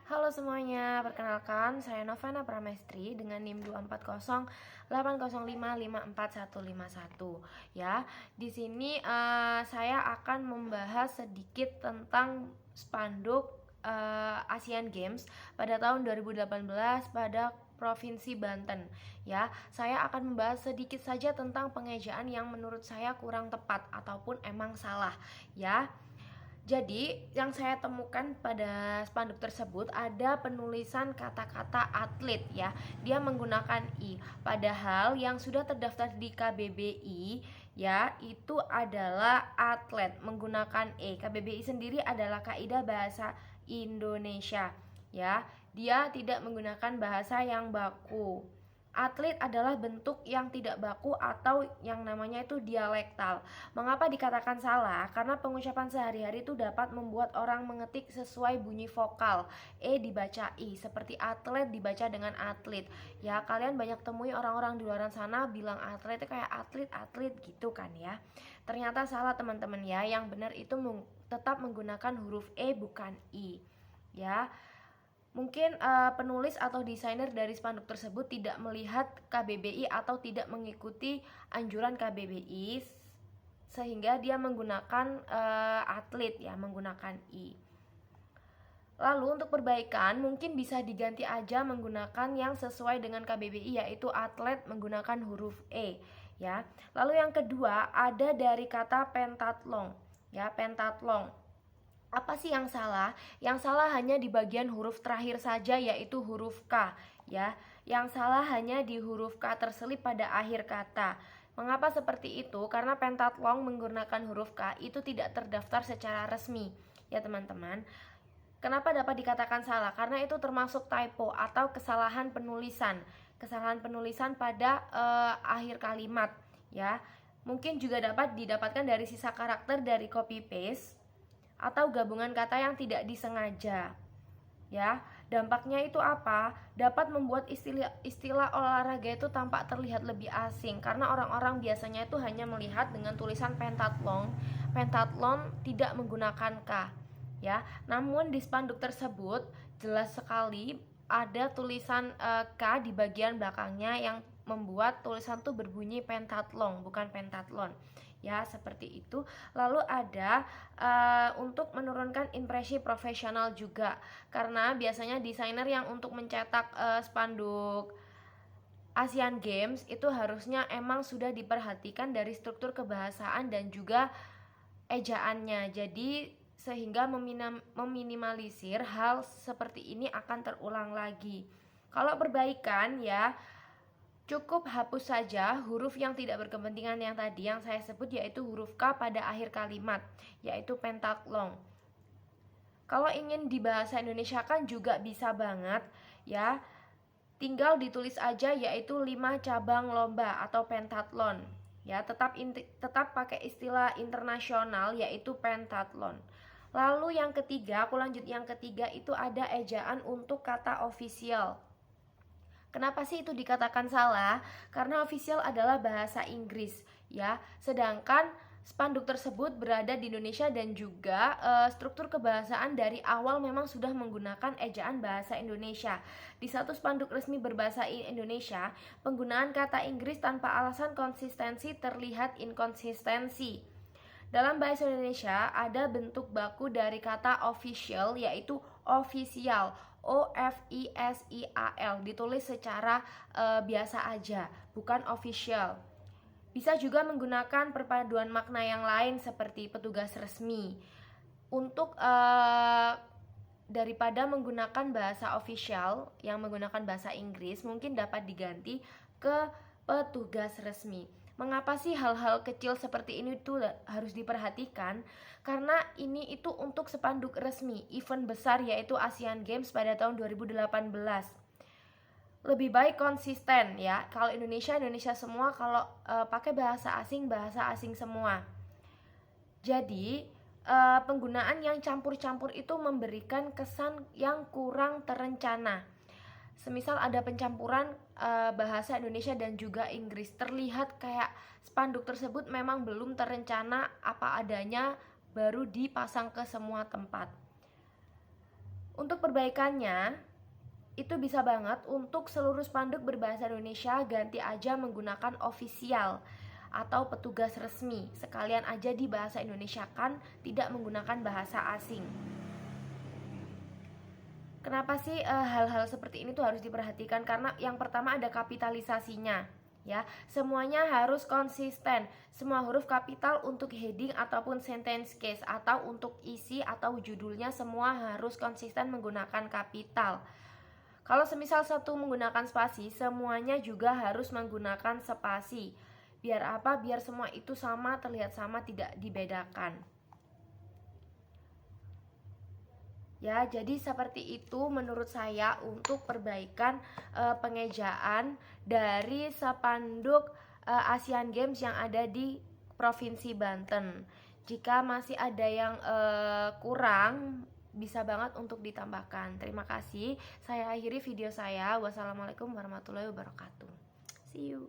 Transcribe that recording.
Halo semuanya, perkenalkan saya Novana Pramestri dengan NIM 2408050554151 ya. Di sini saya akan membahas sedikit tentang spanduk Asian Games pada tahun 2018 pada Provinsi Banten ya. Saya akan membahas sedikit saja tentang pengejaan yang menurut saya kurang tepat ataupun emang salah ya. Jadi, yang saya temukan pada spanduk tersebut ada penulisan kata-kata atlet ya. Dia menggunakan I. Padahal yang sudah terdaftar di KBBI ya, itu adalah atlet menggunakan E. KBBI sendiri adalah Kaidah Bahasa Indonesia ya. Dia tidak menggunakan bahasa yang baku. Atlet adalah bentuk yang tidak baku atau yang namanya itu dialektal. Mengapa dikatakan salah? Karena pengucapan sehari-hari itu dapat membuat orang mengetik sesuai bunyi vokal. E dibaca I, seperti atlet dibaca dengan atlet. Ya, kalian banyak temui orang-orang di luar sana bilang atlet itu kayak atlet-atlet gitu kan ya. Ternyata salah teman-teman ya. Yang benar itu tetap menggunakan huruf E bukan I. Ya. Mungkin penulis atau desainer dari spanduk tersebut tidak melihat KBBI atau tidak mengikuti anjuran KBBI sehingga dia menggunakan atlet ya, menggunakan I. Lalu untuk perbaikan mungkin bisa diganti aja menggunakan yang sesuai dengan KBBI yaitu atlet menggunakan huruf E ya. Lalu yang kedua ada dari kata pentatlon ya, pentatlon. Apa sih yang salah? Yang salah hanya di bagian huruf terakhir saja yaitu huruf K ya. Yang salah hanya di huruf K terselip pada akhir kata. Mengapa seperti itu? Karena pentatlon menggunakan huruf K itu tidak terdaftar secara resmi ya teman-teman. Kenapa dapat dikatakan salah? Karena itu termasuk typo atau kesalahan penulisan. Kesalahan penulisan pada akhir kalimat ya. Mungkin juga dapat didapatkan dari sisa karakter dari copy paste atau gabungan kata yang tidak disengaja. Ya, dampaknya itu apa? Dapat membuat istilah olahraga itu tampak terlihat lebih asing karena orang-orang biasanya itu hanya melihat dengan tulisan pentatlon. Pentatlon tidak menggunakan K. Ya, namun di spanduk tersebut jelas sekali ada tulisan K di bagian belakangnya yang membuat tulisan itu berbunyi pentatlon bukan pentatlon ya, seperti itu. Lalu ada untuk menurunkan impresi profesional juga karena biasanya desainer yang untuk mencetak spanduk Asian Games itu harusnya emang sudah diperhatikan dari struktur kebahasaan dan juga ejaannya. Jadi sehingga meminimalisir hal seperti ini akan terulang lagi. Kalau perbaikan ya, cukup hapus saja huruf yang tidak berkepentingan yang tadi yang saya sebut yaitu huruf K pada akhir kalimat, yaitu pentatlon. Kalau ingin di bahasa Indonesia kan juga bisa banget ya. Tinggal ditulis aja yaitu 5 cabang lomba atau pentatlon. Ya, tetap pakai istilah internasional yaitu pentatlon. Lalu yang ketiga, aku lanjut yang ketiga itu ada ejaan untuk kata official. Kenapa sih itu dikatakan salah? Karena official adalah bahasa Inggris ya. Sedangkan spanduk tersebut berada di Indonesia dan juga struktur kebahasaan dari awal memang sudah menggunakan ejaan bahasa Indonesia. Di satu spanduk resmi berbahasa Indonesia, penggunaan kata Inggris tanpa alasan konsistensi terlihat inkonsistensi. Dalam bahasa Indonesia ada bentuk baku dari kata official yaitu official, OFISIAL, ditulis secara biasa aja, bukan official. Bisa juga menggunakan perpaduan makna yang lain seperti petugas resmi. Untuk daripada menggunakan bahasa official yang menggunakan bahasa Inggris, mungkin dapat diganti ke petugas resmi. Mengapa sih hal-hal kecil seperti ini tuh harus diperhatikan? Karena ini itu untuk spanduk resmi event besar yaitu Asian Games pada tahun 2018. Lebih baik konsisten ya. Kalau Indonesia semua, kalau pakai bahasa asing semua. Jadi penggunaan yang campur-campur itu memberikan kesan yang kurang terencana. Semisal ada pencampuran bahasa Indonesia dan juga Inggris, terlihat kayak spanduk tersebut memang belum terencana apa adanya, baru dipasang ke semua tempat. Untuk perbaikannya, itu bisa banget untuk seluruh spanduk berbahasa Indonesia ganti aja menggunakan ofisial atau petugas resmi. Sekalian aja di bahasa Indonesia kan, tidak menggunakan bahasa asing. Kenapa sih hal-hal seperti ini tuh harus diperhatikan? Karena yang pertama ada kapitalisasinya, ya. Semuanya harus konsisten. Semua huruf kapital untuk heading ataupun sentence case atau untuk isi atau judulnya semua harus konsisten menggunakan kapital. Kalau semisal satu menggunakan spasi, semuanya juga harus menggunakan spasi. Biar apa? Biar semua itu sama, terlihat sama, tidak dibedakan. Ya, jadi seperti itu menurut saya untuk perbaikan pengejaan dari spanduk Asian Games yang ada di Provinsi Banten. Jika masih ada yang kurang, bisa banget untuk ditambahkan. Terima kasih. Saya akhiri video saya. Wassalamualaikum warahmatullahi wabarakatuh. See you.